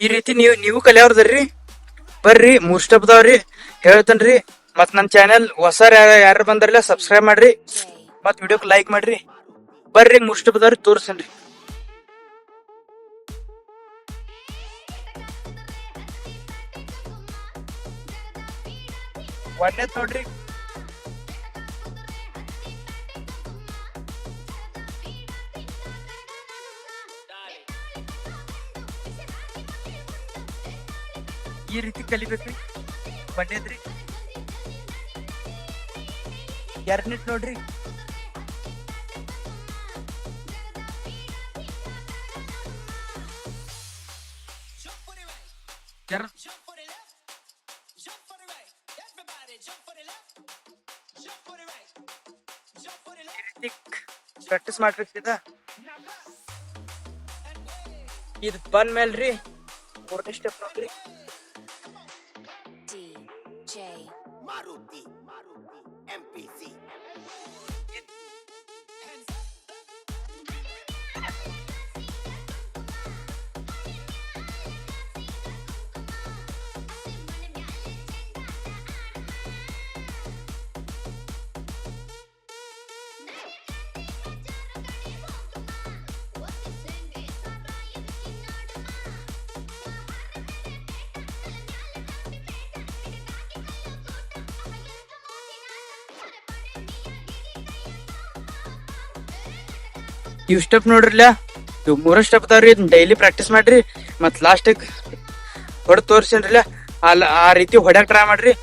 ಈ ರೀತಿ ನೀವು ಕಲಿಯವ್ರದ್ರಿ ಬರ್ರಿ 3 ಸ್ಟೆಪ್ ಅದಾವ್ರಿ ಹೇಳ್ತೇನ್ರಿ. ಮತ್ ನನ್ ಚಾನೆಲ್ ಹೊಸ ಯಾರು ಬಂದ್ರಲ್ಲ ಸಬ್ಸ್ಕ್ರೈಬ್ ಮಾಡ್ರಿ ಮತ್ ವಿಡಿಯೋಕ್ ಲೈಕ್ ಮಾಡ್ರಿ. ಬರ್ರಿ 3 ಸ್ಟೆಪ್ ಅದಾವ್ರಿ ತೋರ್ಸೇನ್ರಿ. ಒಂದೇದ್ ನೋಡ್ರಿ, ಈ ರೀತಿ ಕಲಿಬೇಕ್ರಿ. ಒಂದೇದ್ರಿ, ಎರಡನೇದ್ ನೋಡ್ರಿ, ಪ್ರಾಕ್ಟೀಸ್ ಮಾಡ್ರಿ. ಇದು ಬಂದ ಮೇಲ್ರಿ 4ನೇ ಸ್ಟೆಪ್ ನೋಡ್ರಿ. ಇವ್ ಸ್ಟೆಪ್ ನೋಡ್ರಿಲ್ಲ, ಇವ್ 3 ಸ್ಟೆಪ್ ಅದಾವ್ರಿ. ಡೈಲಿ ಪ್ರಾಕ್ಟೀಸ್ ಮಾಡ್ರಿ. ಮತ್ ಲಾಸ್ಟ್ ಹೊಡೆದ್ ತೋರ್ಸೇನ್ರಿಲ್ಲ, ಆ ರೀತಿ ಹೊಡ್ಯಾಕ್ ಟ್ರೈ ಮಾಡ್ರಿ.